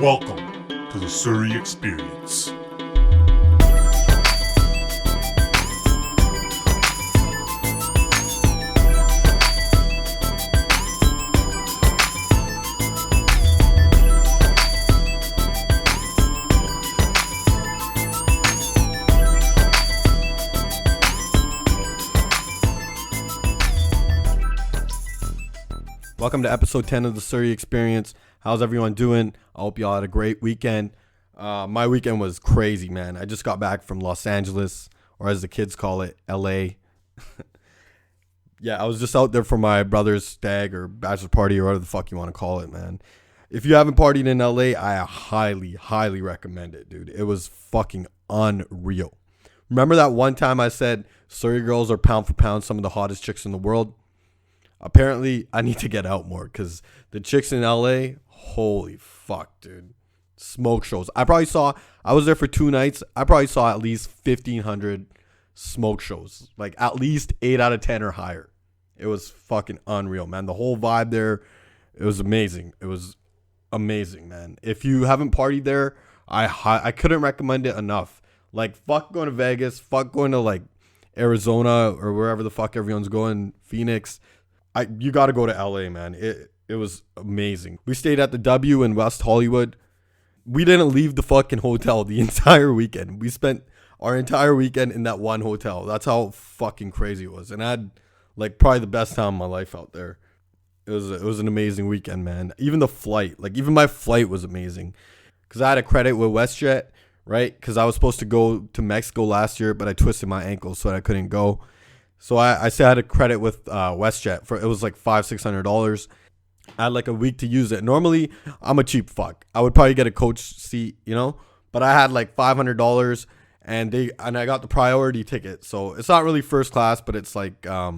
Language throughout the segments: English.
Welcome to the Surrey Experience. Welcome to episode 10 of the Surrey Experience. How's everyone doing? I hope y'all had a great weekend. My weekend was crazy, man. I just got back from Los Angeles, or as the kids call it, LA. Yeah, I was just out there for my brother's stag or bachelor party or whatever the fuck you want to call it, man. If you haven't partied in LA, I highly recommend it, dude. It was fucking unreal. Remember that one time I said Surrey girls are pound for pound some of the hottest chicks in the world? Apparently, I need to get out more because the chicks in LA, holy fuck, dude. Smoke shows. I was there for 2 nights. I probably saw at least 1,500 smoke shows. Like at least 8 out of 10 or higher. It was fucking unreal, man. The whole vibe there, it was amazing. It was amazing, man. If you haven't partied there, I couldn't recommend it enough. Like, fuck going to Vegas. Fuck going to, like, Arizona or wherever the fuck everyone's going. Phoenix. You got to go to LA, man. It was amazing. We stayed at the W in West Hollywood. We didn't leave the fucking hotel the entire weekend. We spent our entire weekend in that one hotel. That's how fucking crazy it was. And I had like probably the best time of my life out there. It was an amazing weekend, man. Even the flight, even my flight was amazing. Because I had a credit with WestJet, right? Because I was supposed to go to Mexico last year, but I twisted my ankle so I couldn't go. So I said I had a credit with WestJet it was like $500-$600. I had like a week to use it. Normally, I'm a cheap fuck. I would probably get a coach seat, but I had like $500 and I got the priority ticket. So it's not really first class, but it's like I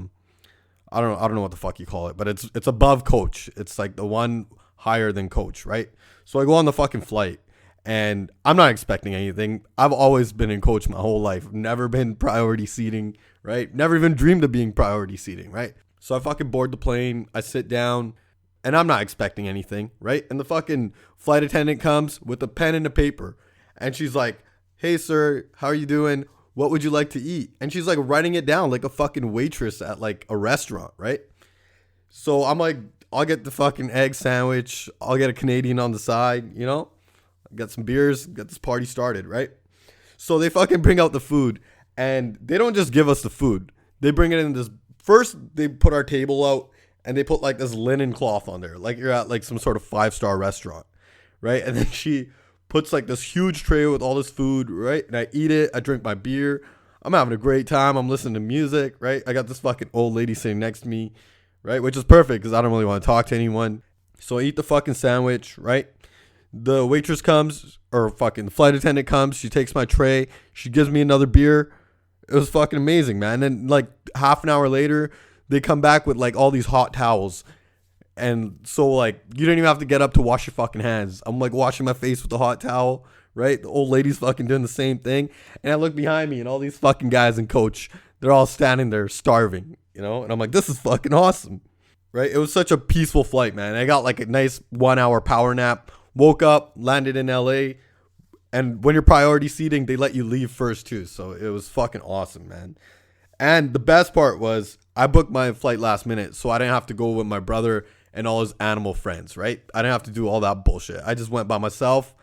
don't know what the fuck you call it, but it's above coach. It's like the one higher than coach, right? So I go on the fucking flight. And I'm not expecting anything. I've always been in coach my whole life. Never been priority seating, right? Never even dreamed of being priority seating, right? So I fucking board the plane. I sit down and I'm not expecting anything, right? And the fucking flight attendant comes with a pen and a paper. And she's like, "Hey, sir, how are you doing? What would you like to eat?" And she's like writing it down like a fucking waitress at like a restaurant, right? So I'm like, I'll get the fucking egg sandwich. I'll get a Canadian on the side, Got some beers, got this party started, right? So they fucking bring out the food, and they don't just give us the food. They bring it in this, first they put our table out, and they put like this linen cloth on there, like you're at like some sort of 5-star restaurant, right? And then she puts like this huge tray with all this food, right? And I eat it, I drink my beer, I'm having a great time, I'm listening to music, right? I got this fucking old lady sitting next to me, right? Which is perfect, because I don't really want to talk to anyone. So I eat the fucking sandwich, right? The waitress comes, or fucking the flight attendant comes. She takes my tray. She gives me another beer. It was fucking amazing, man. And like half an hour later, they come back with like all these hot towels. And so like you didn't even have to get up to wash your fucking hands. I'm like washing my face with the hot towel, right? The old lady's fucking doing the same thing. And I look behind me and all these fucking guys in coach, they're all standing there starving, And I'm like, this is fucking awesome, right? It was such a peaceful flight, man. I got like a nice 1-hour power nap. Woke up, landed in LA, and when you're priority seating, they let you leave first too. So it was fucking awesome, man. And the best part was I booked my flight last minute, so I didn't have to go with my brother and all his animal friends, right? I didn't have to do all that bullshit. I just went by myself.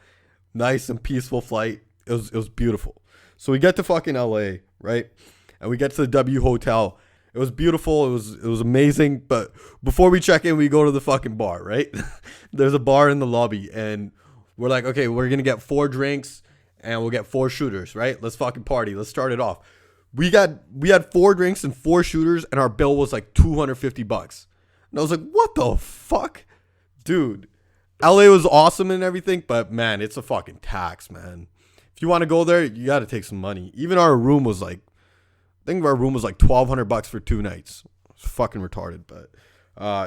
Nice and peaceful flight. It was beautiful. So we get to fucking LA, right? And we get to the W Hotel. It was beautiful. It was amazing. But before we check in, we go to the fucking bar, right? There's a bar in the lobby. And we're like, okay, we're going to get 4 drinks and we'll get 4 shooters, right? Let's fucking party. Let's start it off. We had 4 drinks and 4 shooters and our bill was like $250. And I was like, what the fuck? Dude, LA was awesome and everything. But man, it's a fucking tax, man. If you want to go there, you got to take some money. Even our room was like, I think our room was like $1,200 for 2 nights. It's fucking retarded, but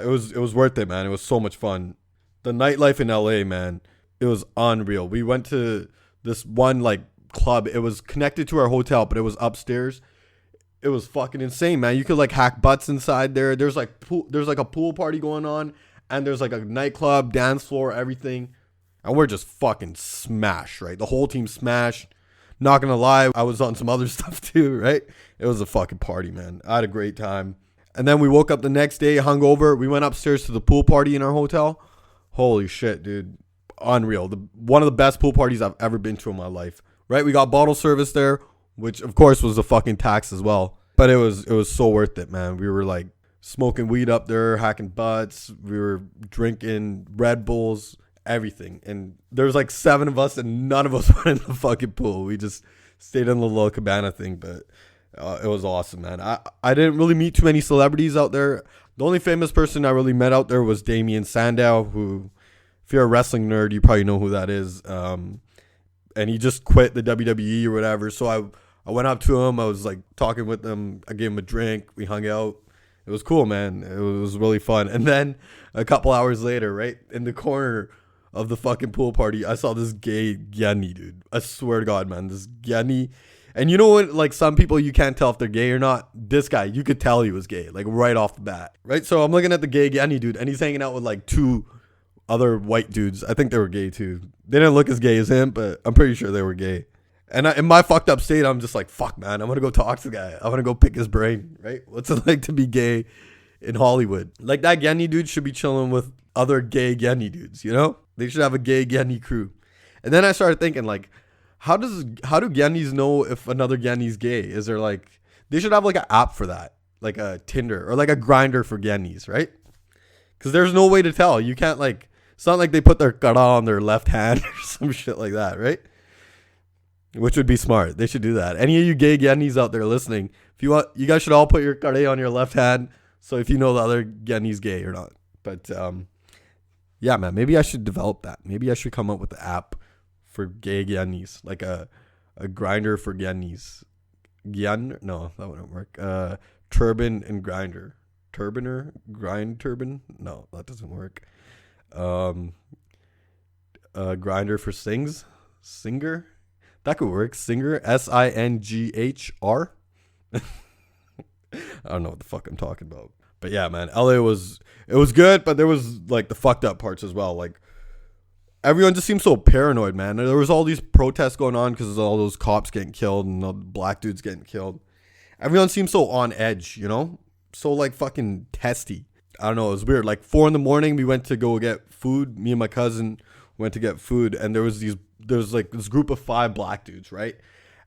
it was worth it, man. It was so much fun. The nightlife in LA, man, it was unreal. We went to this one like club. It was connected to our hotel, but it was upstairs. It was fucking insane, man. You could like hack butts inside there. There's like a pool party going on, and there's like a nightclub, dance floor, everything. And we're just fucking smashed, right? The whole team smashed. Not gonna lie, I was on some other stuff too, right? It was a fucking party, man. I had a great time. And then we woke up the next day, hungover. We went upstairs to the pool party in our hotel. Holy shit, dude. Unreal. One of the best pool parties I've ever been to in my life, right? We got bottle service there, which of course was a fucking tax as well. But it was so worth it, man. We were like smoking weed up there, hacking butts. We were drinking Red Bulls, everything. And there was like 7 of us and none of us went in the fucking pool. We just stayed in the little cabana thing, but it was awesome, man. I didn't really meet too many celebrities out there. The only famous person I really met out there was Damien Sandow, who, if you're a wrestling nerd, you probably know who that is. And he just quit the WWE or whatever. So I went up to him. I was like talking with him. I gave him a drink. We hung out. It was cool, man. It was really fun. And then a couple hours later, right in the corner of the fucking pool party, I saw this gay Yenny, dude. I swear to God, man, this Yenny. And you know what? Like, some people, you can't tell if they're gay or not. This guy, you could tell he was gay, like right off the bat, right? So I'm looking at the gay Yenny dude, and he's hanging out with like 2 other white dudes. I think they were gay too. They didn't look as gay as him, but I'm pretty sure they were gay. And in my fucked up state, I'm just like, fuck, man. I'm going to go talk to the guy. I'm going to go pick his brain, right? What's it like to be gay in Hollywood? Like, that Yenny dude should be chilling with other gay Yenny dudes, you know? They should have a gay Yenny crew. And then I started thinking, like, how do Yennies know if another Yenny's gay? Is there like, they should have like an app for that, like a Tinder or like a Grinder for Yennies, right? Because there's no way to tell. You can't like, it's not like they put their kara on their left hand or some shit like that, right? Which would be smart. They should do that. Any of you gay Yennies out there listening, if you want, you guys should all put your kara on your left hand. So if you know the other Yenny's gay or not. But yeah, man, maybe I should develop that. Maybe I should come up with the app for gay Yennies, like a Grinder for Yennies. No, that wouldn't work. Turban and Grinder. Turbiner? Grind turban? No, that doesn't work. Grinder for Sings? Singer? That could work. Singer? SINGHR? I don't know what the fuck I'm talking about. But yeah, man, LA it was good, but there was like the fucked up parts as well. Like, everyone just seemed so paranoid, man. There was all these protests going on because of all those cops getting killed and the black dudes getting killed. Everyone seemed so on edge, you know? So like fucking testy. I don't know, it was weird. Like 4 a.m, we went to go get food. Me and my cousin went to get food, and there was like this group of 5 black dudes, right?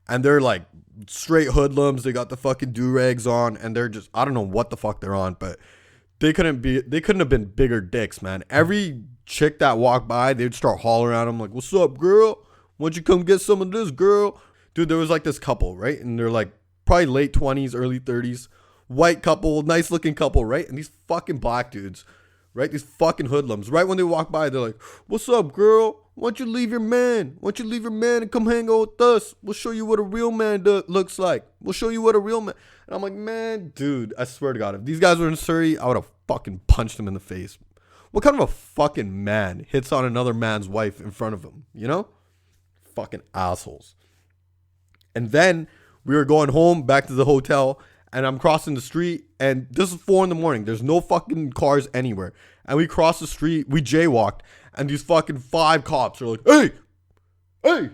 And they're like straight hoodlums. They got the fucking do-rags on, and they're just, I don't know what the fuck they're on, but they couldn't have been bigger dicks, man. Every chick that walked by, they'd start hollering at them like, "What's up, girl? Why don't you come get some of this, girl?" Dude, there was like this couple, right? And they're like probably late 20s, early 30s. White couple, nice looking couple, right? And these fucking black dudes, right? These fucking hoodlums. Right when they walk by, they're like, "What's up, girl? Why don't you leave your man? Why don't you leave your man and come hang out with us? We'll show you what a real man looks like. We'll show you what a real man." And I'm like, man, dude, I swear to God, if these guys were in Surrey, I would have fucking punched them in the face. What kind of a fucking man hits on another man's wife in front of him, you know? Fucking assholes. And then we were going home back to the hotel, and I'm crossing the street, and this is 4 a.m. There's no fucking cars anywhere. And we crossed the street, we jaywalked, and these fucking 5 cops are like, hey,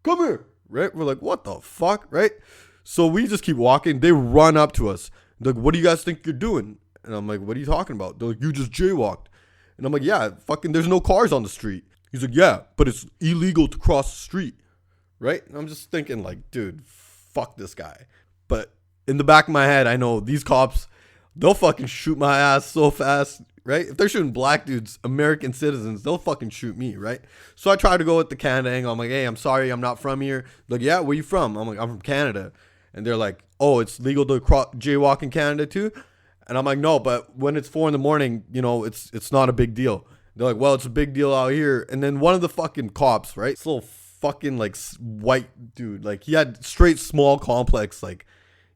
come here, right? We're like, what the fuck, right? So we just keep walking. They run up to us. They're like, "What do you guys think you're doing?" And I'm like, "What are you talking about?" They're like, "You just jaywalked." And I'm like, "Yeah, fucking there's no cars on the street." He's like, "Yeah, but it's illegal to cross the street." Right? And I'm just thinking like, dude, fuck this guy. But in the back of my head, I know these cops, they'll fucking shoot my ass so fast, right? If they're shooting black dudes, American citizens, they'll fucking shoot me, right? So I try to go with the Canada angle. I'm like, "Hey, I'm sorry, I'm not from here." They're like, "Yeah, where you from?" I'm like, "I'm from Canada." And they're like, "Oh, it's legal to jaywalk in Canada too?" And I'm like, "No, but when it's 4 a.m, you know, it's not a big deal." They're like, "Well, it's a big deal out here." And then one of the fucking cops, right? This little fucking like white dude, like he had straight small complex, like,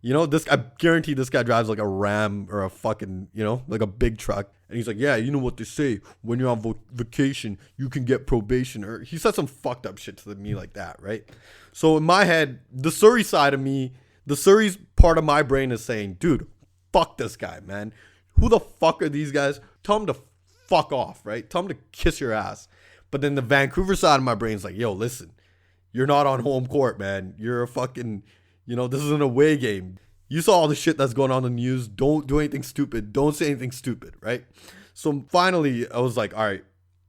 you know, I guarantee this guy drives like a Ram or a fucking, you know, like a big truck. And he's like, "Yeah, you know what they say, when you're on vacation, you can get probation." Or he said some fucked up shit to me like that, right? So in my head, the Surrey side of me, the Surrey's part of my brain is saying, dude, fuck this guy, man. Who the fuck are these guys? Tell him to fuck off, right? Tell him to kiss your ass. But then the Vancouver side of my brain's like, yo, listen, you're not on home court, man. You're a fucking, this is an away game. You saw all the shit that's going on in the news. Don't do anything stupid. Don't say anything stupid, right? So finally, I was like, all right,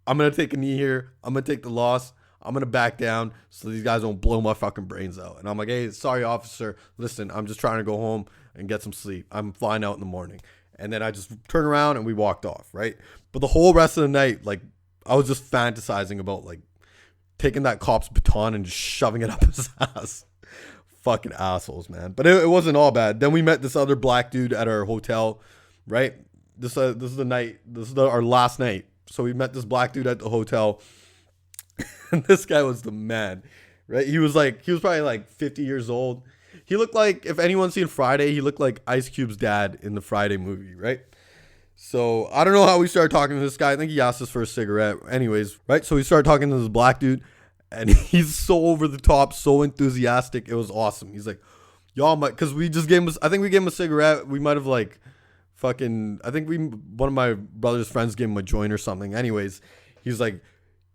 I'm going to take a knee here. I'm going to take the loss. I'm going to back down so these guys don't blow my fucking brains out. And I'm like, hey, sorry, officer. Listen, I'm just trying to go home and get some sleep. I'm flying out in the morning. And then I just turned around and we walked off, right? But the whole rest of the night, like, I was just fantasizing about, like, taking that cop's baton and just shoving it up his ass. Fucking assholes, man. But it wasn't all bad. Then we met this other black dude at our hotel, right? This is the night. This is our last night. So we met this black dude at the hotel. And this guy was the man, right? He was probably like 50 years old. He looked like, if anyone's seen Friday, he looked like Ice Cube's dad in the Friday movie, right? So I don't know how we started talking to this guy. I think he asked us for a cigarette. Anyways, right? So we started talking to this black dude, and he's so over the top, so enthusiastic. It was awesome. He's like, y'all might, because we just gave him, I think we gave him a cigarette. We might have like fucking, I think one of my brother's friends gave him a joint or something. Anyways, he's like,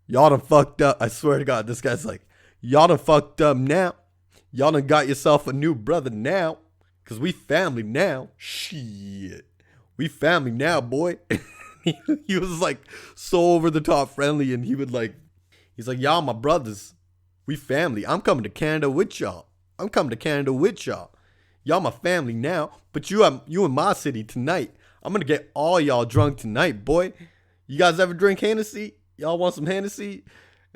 y'all done fucked up. I swear to God, this guy's like, y'all done fucked up now. Y'all done got yourself a new brother now. Because we family now. Shit. We family now, boy. He was like so over the top friendly. And he's like, y'all my brothers. We family. I'm coming to Canada with y'all. Y'all my family now. But you in my city tonight. I'm going to get all y'all drunk tonight, boy. You guys ever drink Hennessy? Y'all want some Hennessy?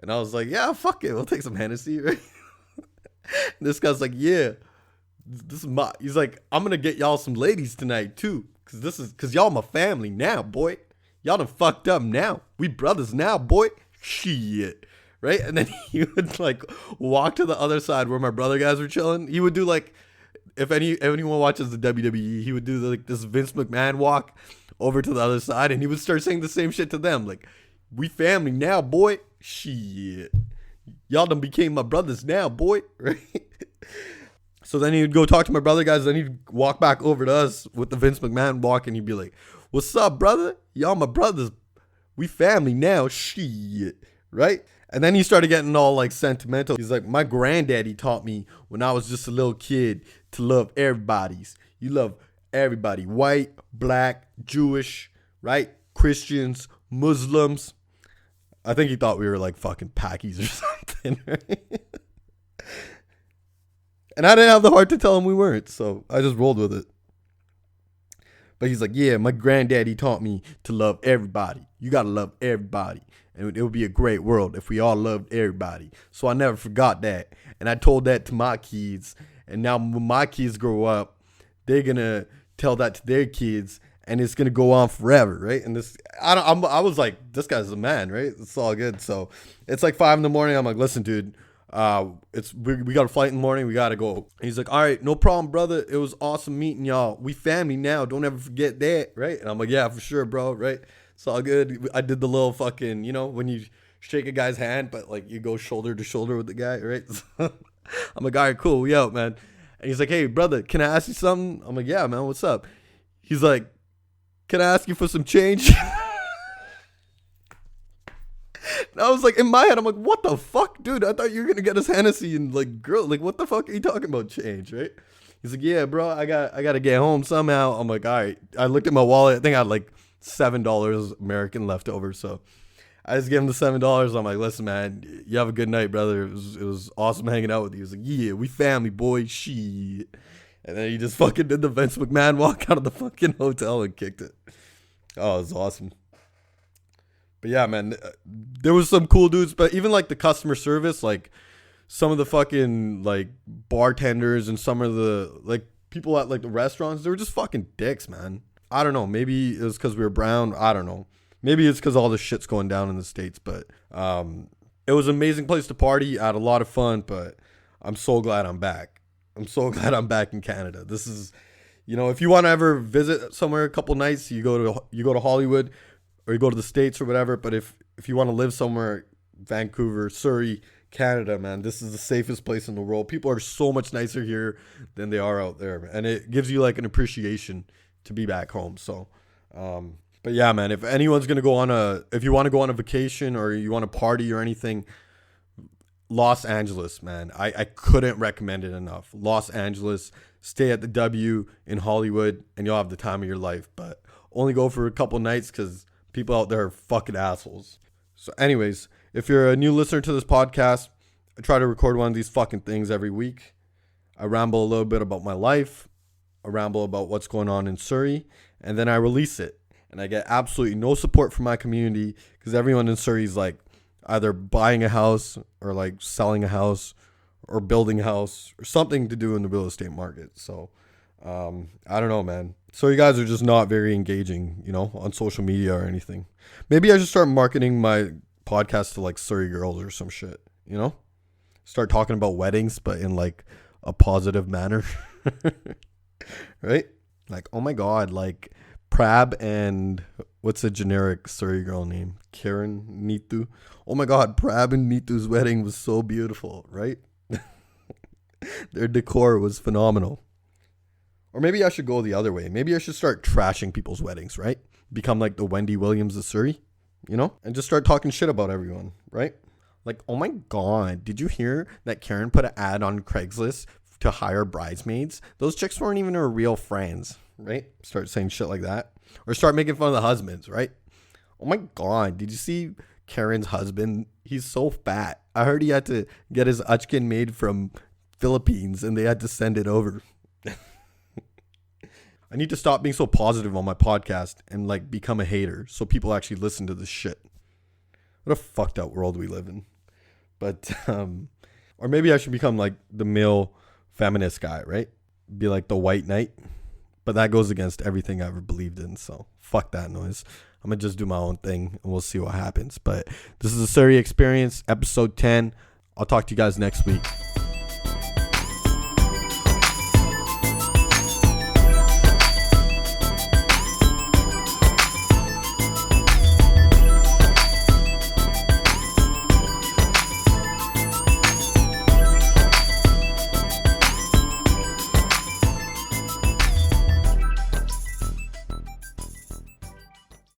And I was like, yeah, fuck it. We'll take some Hennessy, right? This guy's like, yeah, he's like, I'm going to get y'all some ladies tonight too. Cause y'all my family now, boy. Y'all done fucked up now. We brothers now, boy. Shit. Right? And then he would like walk to the other side where my brother guys were chilling. He would do like, if anyone watches the WWE, he would do like this Vince McMahon walk over to the other side. And he would start saying the same shit to them. Like, we family now, boy. Shit. Y'all done became my brothers now, boy. Right? So then he'd go talk to my brother guys. Then he'd walk back over to us with the Vince McMahon walk. And he'd be like, what's up, brother? Y'all my brothers. We family now. Shit. Right? And then he started getting all like sentimental. He's like, my granddaddy taught me when I was just a little kid to love everybody's. You love everybody. White, black, Jewish, right? Christians, Muslims. I think he thought we were like fucking Pakis or something, right? And I didn't have the heart to tell him we weren't, so I just rolled with it. But he's like, yeah, my granddaddy taught me to love everybody. You gotta love everybody. And it would be a great world if we all loved everybody. So I never forgot that. And I told that to my kids. And now when my kids grow up, they're gonna tell that to their kids. And it's gonna go on forever, right? And I was like, this guy's a man, right? It's all good. So it's like 5 a.m. I'm like, listen, dude, we got a flight in the morning. We gotta go. And he's like, all right, no problem, brother. It was awesome meeting y'all. We family now. Don't ever forget that, right? And I'm like, yeah, for sure, bro, right? It's all good. I did the little fucking, when you shake a guy's hand, but like you go shoulder to shoulder with the guy, right? I'm like, all right, cool, we out, man. And he's like, hey, brother, can I ask you something? I'm like, yeah, man, what's up? He's like, can I ask you for some change? And I was like, in my head, I'm like, what the fuck, dude? I thought you were going to get us Hennessy and like, girl, like, what the fuck are you talking about change, right? He's like, yeah, bro, I got to get home somehow. I'm like, all right. I looked at my wallet. I think I had like $7 American left over. So I just gave him the $7. I'm like, listen, man, you have a good night, brother. It was awesome hanging out with you. He was like, yeah, we family, boy. Shit. And then he just fucking did the Vince McMahon walk out of the fucking hotel and kicked it. Oh, it was awesome. But yeah, man, there was some cool dudes, but even like the customer service, like some of the fucking like bartenders and some of the like people at like the restaurants, they were just fucking dicks, man. I don't know. Maybe it was because we were brown. I don't know. Maybe it's because all the shit's going down in the States, but it was an amazing place to party. I had a lot of fun, but I'm so glad I'm back. I'm so glad I'm back in Canada. This is, if you want to ever visit somewhere a couple nights, you go to Hollywood or you go to the States or whatever. But if you want to live somewhere, Vancouver, Surrey, Canada, man, this is the safest place in the world. People are so much nicer here than they are out there, and it gives you like an appreciation to be back home. So But yeah, man, if anyone's going to if you want to go on a vacation or you want to party or anything, Los Angeles, man. I couldn't recommend it enough. Los Angeles, stay at the W in Hollywood and you'll have the time of your life. But only go for a couple nights because people out there are fucking assholes. So anyways, if you're a new listener to this podcast, I try to record one of these fucking things every week. I ramble a little bit about my life. I ramble about what's going on in Surrey. And then I release it. And I get absolutely no support from my community because everyone in Surrey is like either buying a house or like selling a house or building a house or something to do in the real estate market. So I don't know, man. So you guys are just not very engaging, on social media or anything. Maybe I should start marketing my podcast to like Surrey girls or some shit, Start talking about weddings, but in like a positive manner. Right? Like, oh my God, like Prab and what's a generic Surrey girl name? Karen Neetu. Oh my God, Prab and Neetu's wedding was so beautiful, right? Their decor was phenomenal. Or maybe I should go the other way. Maybe I should start trashing people's weddings, right? Become like the Wendy Williams of Surrey, and just start talking shit about everyone, right? Like, oh my God, did you hear that Karen put an ad on Craigslist to hire bridesmaids? Those chicks weren't even her real friends, right? Start saying shit like that. Or start making fun of the husbands, right? Oh my God, did you see Karen's husband? He's so fat. I heard he had to get his uchkin made from Philippines and they had to send it over. I need to stop being so positive on my podcast and like become a hater so people actually listen to this shit. What a fucked up world we live in. But, or maybe I should become like the male feminist guy, right? Be like the white knight. But that goes against everything I ever believed in. So fuck that noise. I'm going to just do my own thing and we'll see what happens. But this is the Surrey Experience, episode 10. I'll talk to you guys next week.